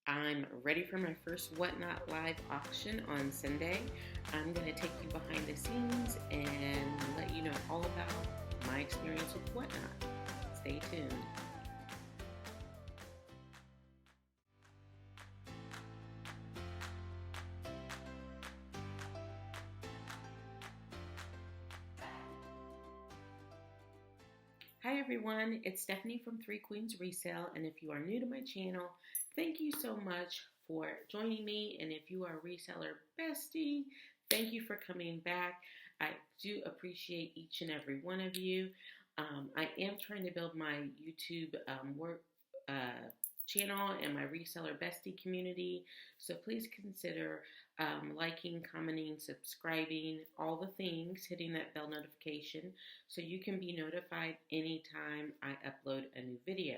I'm ready for my first WhatNot live auction on Sunday. I'm going to take you behind the scenes and let you know all about my experience with WhatNot. Stay tuned. Hi everyone, it's Stephanie from Queens Resale, and if you are new to my channel, thank you so much for joining me, and if you are a reseller bestie, thank you for coming back. I do appreciate each and every one of you. I am trying to build my YouTube channel and my reseller bestie community, so please consider liking, commenting, subscribing, all the things, hitting that bell notification so you can be notified anytime I upload a new video.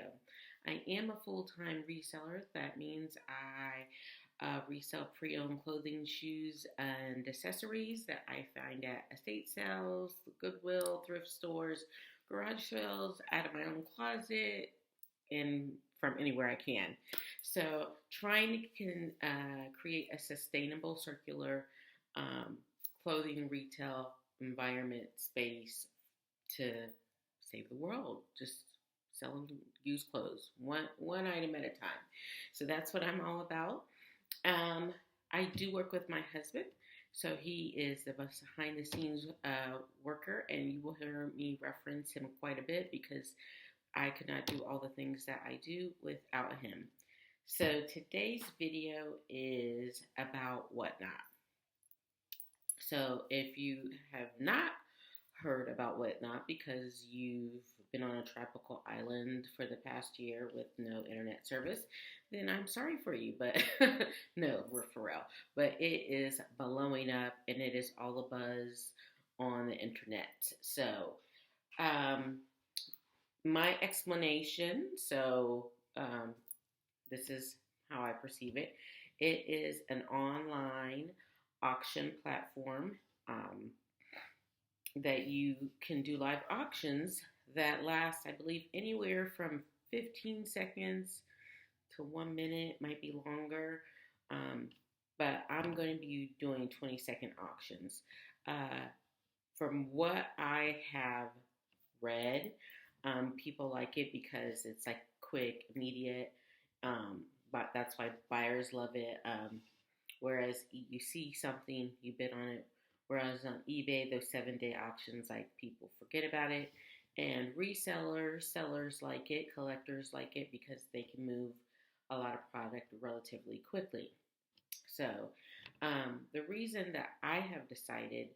I am a full-time reseller. That means I resell pre-owned clothing, shoes, and accessories that I find at estate sales, Goodwill, thrift stores, garage sales, out of my own closet, and from anywhere I can. So trying to create a sustainable circular clothing retail environment space to save the world, just selling used clothes, one item at a time. So that's what I'm all about. I do work with my husband, so he is the behind the scenes worker, and you will hear me reference him quite a bit because I could not do all the things that I do without him. So today's video is about WhatNot. So if you have not heard about WhatNot because you've been on a tropical island for the past year with no internet service, then I'm sorry for you, but no, we're for real. But it is blowing up and it is all a buzz on the internet. So, my explanation, this is how I perceive it. It is an online auction platform that you can do live auctions that last, I believe, anywhere from 15 seconds to 1 minute, might be longer. But I'm going to be doing 20-second auctions. From what I have read, people like it because it's like quick, immediate. But that's why buyers love it. Whereas you see something, you bid on it. Whereas on eBay, those 7-day auctions, like people forget about it. And resellers, sellers like it, collectors like it because they can move a lot of product relatively quickly. So the reason that I have decided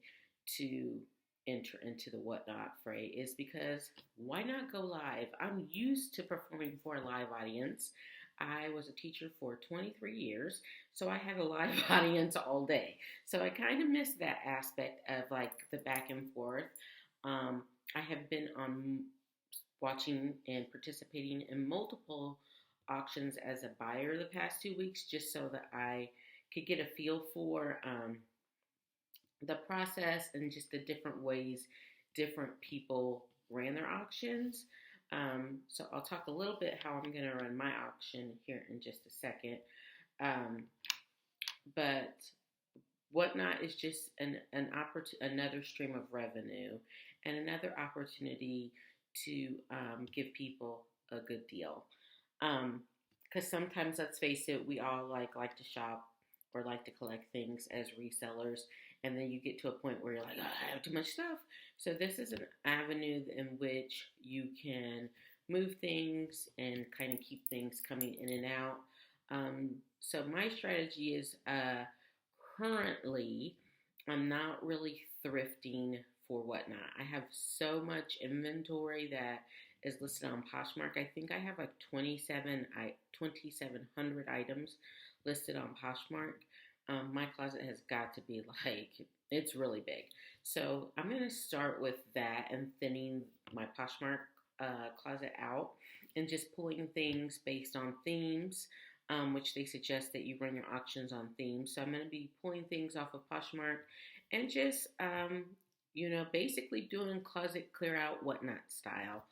to enter into the WhatNot fray is because why not go live? I'm used to performing for a live audience. I was a teacher for 23 years, so I had a live audience all day. So I kind of miss that aspect of like the back and forth. I have been on watching and participating in multiple auctions as a buyer the past 2 weeks just so that I could get a feel for the process and just the different ways different people ran their auctions. So I'll talk a little bit how I'm going to run my auction here in just a second. But WhatNot is just another stream of revenue and another opportunity to give people a good deal. Because sometimes, let's face it, we all like to shop or like to collect things as resellers, and then you get to a point where you're like, oh, I have too much stuff. So this is an avenue in which you can move things and kind of keep things coming in and out. So my strategy is currently I'm not really thrifting for WhatNot. I have so much inventory that is listed on Poshmark. I think I have like 2,700 items listed on Poshmark. My closet has got to be like, it's really big. So I'm going to start with that and thinning my Poshmark closet out and just pulling things based on themes, which they suggest that you run your auctions on themes. So I'm going to be pulling things off of Poshmark and just, basically doing closet clear out WhatNot style.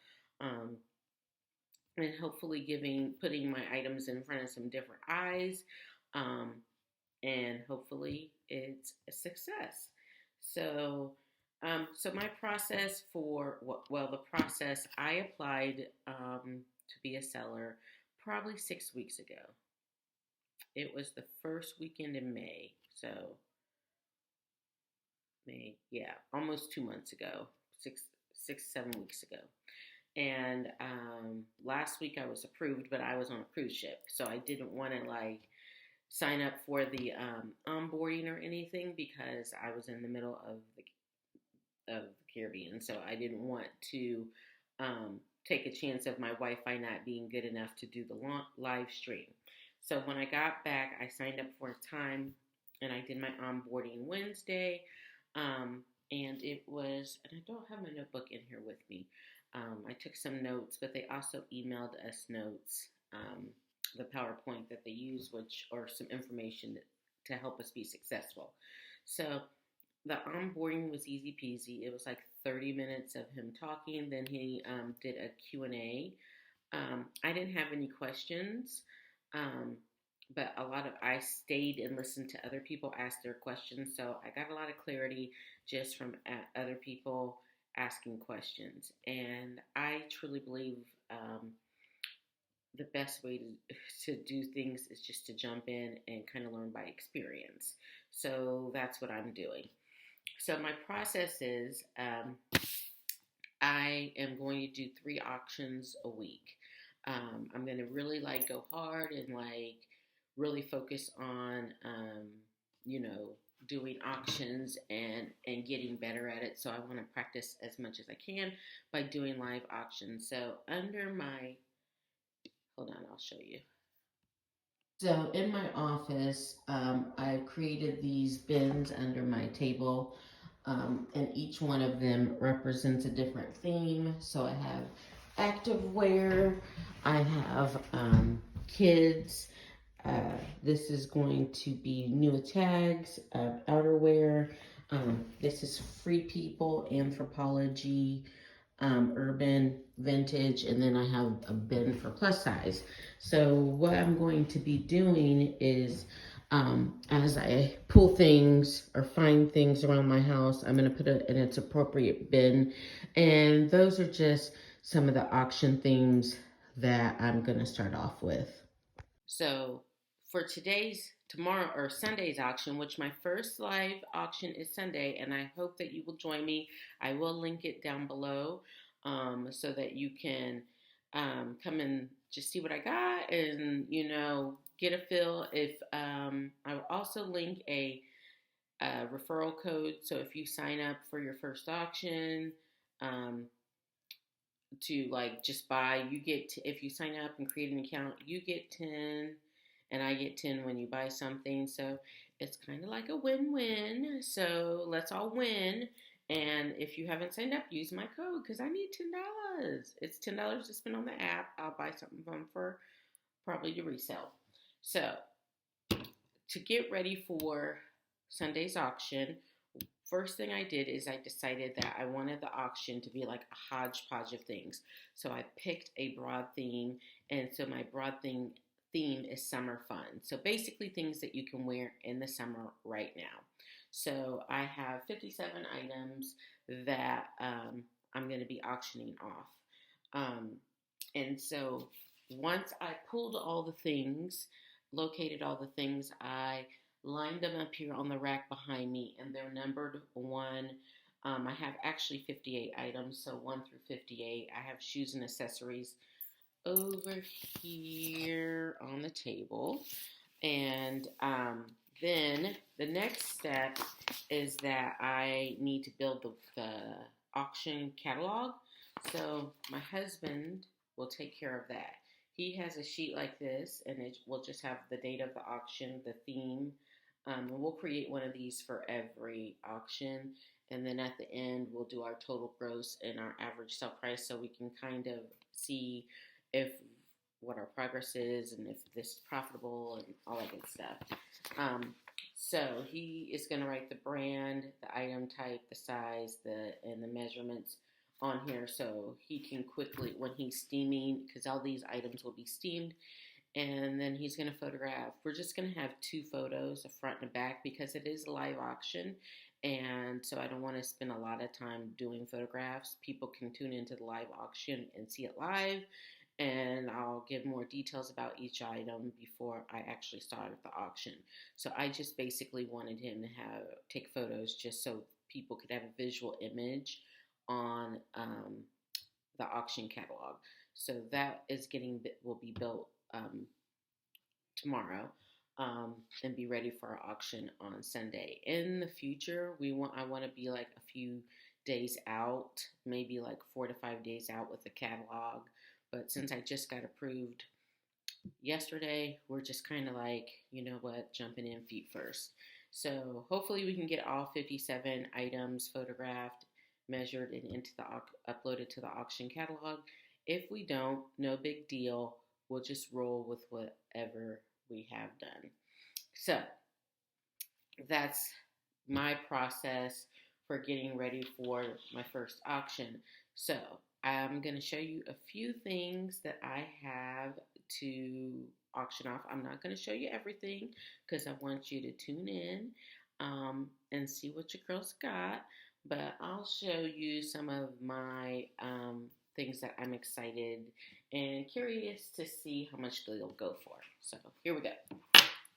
and hopefully putting my items in front of some different eyes, um, and hopefully it's a success. So, so my process the process I applied to be a seller probably 6 weeks ago. It was the first weekend in May, so May, yeah, almost 2 months ago, 7 weeks ago. And last week I was approved, but I was on a cruise ship, so I didn't want to like sign up for the onboarding or anything because I was in the middle of the Caribbean, so I didn't want to take a chance of my Wi-Fi not being good enough to do the live stream. So when I got back, I signed up for a time, and I did my onboarding Wednesday. And it was, and I don't have my notebook in here with me. I took some notes, but they also emailed us notes, the PowerPoint that they use, which or some information to help us be successful. So the onboarding was easy peasy. It was like 30 minutes of him talking. Then he did a Q&A. I didn't have any questions, um, but I stayed and listened to other people ask their questions. So I got a lot of clarity just from other people asking questions. And I truly believe the best way to do things is just to jump in and kind of learn by experience. So that's what I'm doing. So my process is I am going to do 3 auctions a week. I'm going to really like go hard and like really focus on, you know, doing auctions and getting better at it. So I want to practice as much as I can by doing live auctions. So under my, hold on, I'll show you. So in my office, I've created these bins under my table, and each one of them represents a different theme. So I have activewear, I have kids. This is going to be new tags, outerwear. This is free people, anthropology, urban, vintage, and then I have a bin for plus size. So what I'm going to be doing is, as I pull things or find things around my house, I'm going to put it in its appropriate bin. And those are just some of the auction themes that I'm going to start off with. So for tomorrow or Sunday's auction, which my first live auction is Sunday, and I hope that you will join me. I will link it down below so that you can come and just see what I got and, you know, get a feel. I will also link a referral code. So if you sign up for your first auction, um, to like just buy, if you sign up and create an account, you get 10 and I get 10 when you buy something. So it's kind of like a win-win. So let's all win. And if you haven't signed up, use my code because I need $10. It's $10 to spend on the app. I'll buy something from for probably to resell. So to get ready for Sunday's auction, first thing I did is I decided that I wanted the auction to be like a hodgepodge of things. So I picked a broad theme, and so my broad theme is summer fun. So basically things that you can wear in the summer right now. So I have 57 items that I'm going to be auctioning off. And so once I pulled all the things, located all the things, I lined them up here on the rack behind me, and they're numbered 1. I have actually 58 items, so 1 through 58. I have shoes and accessories over here on the table. And then the next step is that I need to build the auction catalog. So my husband will take care of that. He has a sheet like this, and it will just have the date of the auction, the theme. And we'll create one of these for every auction. And then at the end, we'll do our total gross and our average sell price so we can kind of see if what our progress is and if this is profitable and all that good stuff. So he is going to write the brand, the item type, the size, and the measurements on here so he can quickly, when he's steaming, because all these items will be steamed, and then he's going to photograph. We're just going to have 2 photos, a front and a back, because it is a live auction, and so I don't want to spend a lot of time doing photographs. People can tune into the live auction and see it live, and I'll give more details about each item before I actually start the auction. So I just basically wanted him to take photos just so people could have a visual image on the auction catalog. So that will be built tomorrow, and be ready for our auction on Sunday. In the future, I want to be like a few days out, maybe like 4 to 5 days out with the catalog. But since I just got approved yesterday, we're just kind of like, you know what, jumping in feet first. So hopefully we can get all 57 items photographed, measured, and uploaded to the auction catalog. If we don't, no big deal. We'll just roll with whatever we have done. So that's my process for getting ready for my first auction. So I'm going to show you a few things that I have to auction off. I'm not going to show you everything because I want you to tune in and see what your girls got. But I'll show you some of my things that I'm excited and curious to see how much they'll go for. So here we go.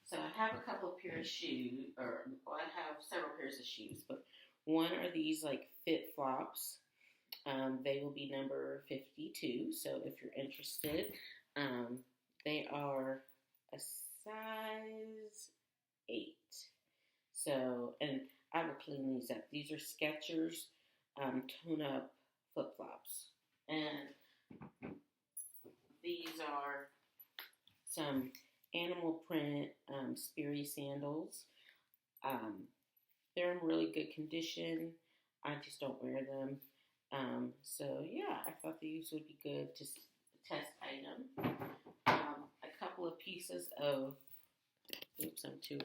So I have a couple of pairs of shoes, I have several pairs of shoes, but one are these like fit flops. They will be number 52. So if you're interested, they are a size 8. So, and I will clean these up. These are Skechers tone-up flip-flops. And these are some animal print Sperry sandals. They're in really good condition. I just don't wear them. So yeah, I thought these would be good to test item. A couple of pieces of, oops, I'm too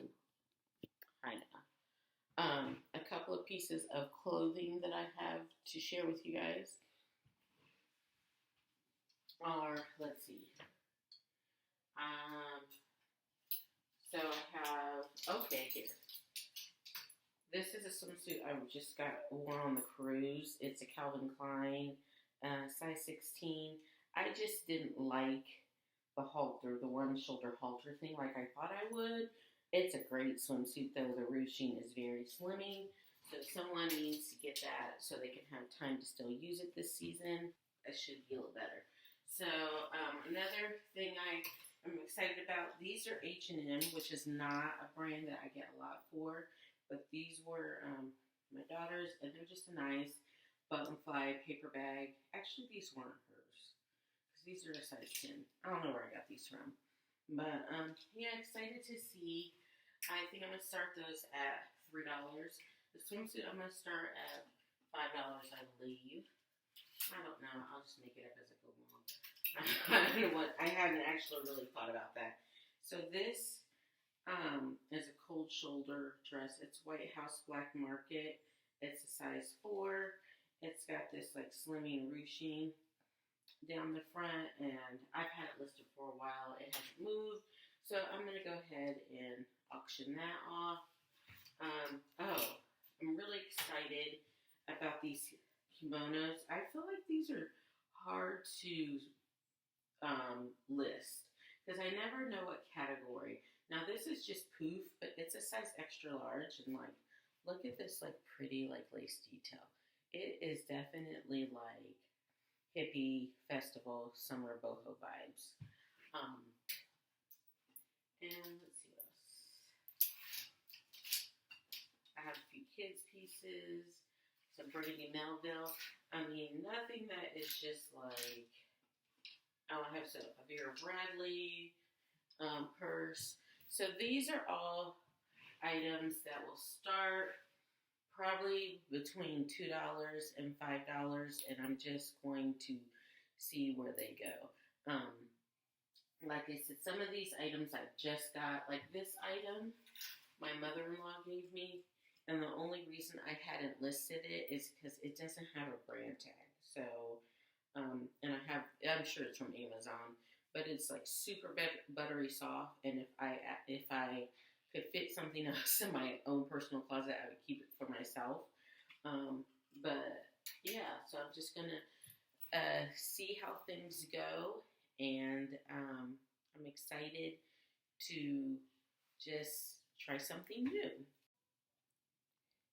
high now. A couple of pieces of clothing that I have to share with you guys are, let's see. So I have, okay, here. This is a swimsuit I just wore on the cruise. It's a Calvin Klein, size 16. I just didn't like the halter, the one shoulder halter thing like I thought I would. It's a great swimsuit though. The ruching is very slimming. So someone needs to get that so they can have time to still use it this season. It should feel better. So another thing I'm excited about, these are H&M, which is not a brand that I get a lot for. But these were my daughter's, and they're just a nice button fly paper bag. Actually, these weren't hers, because these are a size 10. I don't know where I got these from. But, yeah, excited to see. I think I'm going to start those at $3. The swimsuit, I'm going to start at $5, I believe. I don't know. I'll just make it up as I go along. I don't know what. I haven't actually really thought about that. So this is a cold shoulder dress. It's White House Black Market. It's a size 4. It's got this like slimming ruching down the front, and I've had it listed for a while. It hasn't moved, so I'm gonna go ahead and auction that off. I'm really excited about these kimonos. I feel like these are hard to list because I never know what category. Now this is just poof, but it's a size extra large, and like, look at this like pretty like lace detail. It is definitely like hippie festival summer boho vibes. And let's see what else. I have a few kids pieces, some Brandy Melville. I mean, nothing that is just like. Oh, I have a Vera Bradley purse. So these are all items that will start probably between $2 and $5, and I'm just going to see where they go. Like I said, some of these items I just got, like this item, my mother-in-law gave me, and the only reason I hadn't listed it is because it doesn't have a brand tag. So, and I'm sure it's from Amazon, but it's like super buttery soft. And if I could fit something else in my own personal closet, I would keep it for myself. But yeah, so I'm just gonna see how things go, and I'm excited to just try something new.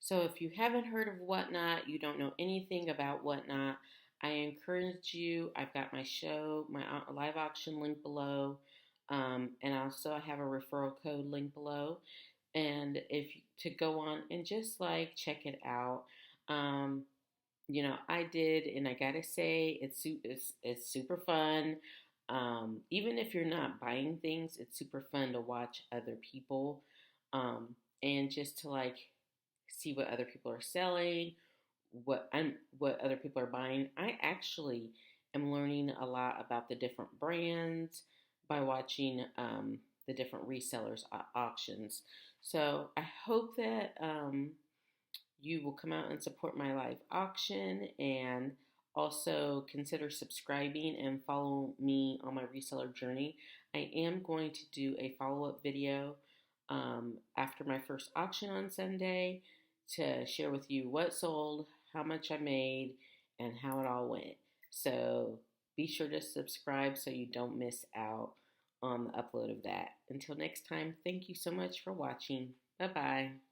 So if you haven't heard of WhatNot, you don't know anything about WhatNot, I encourage you. I've got my show, my live auction link below, and also I have a referral code link below. And if to go on and just like check it out. Um, I did, and I gotta say, it's super fun. Even if you're not buying things, it's super fun to watch other people, and just to like see what other people are selling, what other people are buying. I actually am learning a lot about the different brands by watching the different resellers auctions. So I hope that you will come out and support my live auction, and also consider subscribing and follow me on my reseller journey. I am going to do a follow-up video after my first auction on Sunday to share with you what sold, how much I made, and how it all went. So be sure to subscribe so you don't miss out on the upload of that. Until next time, thank you so much for watching. Bye-bye.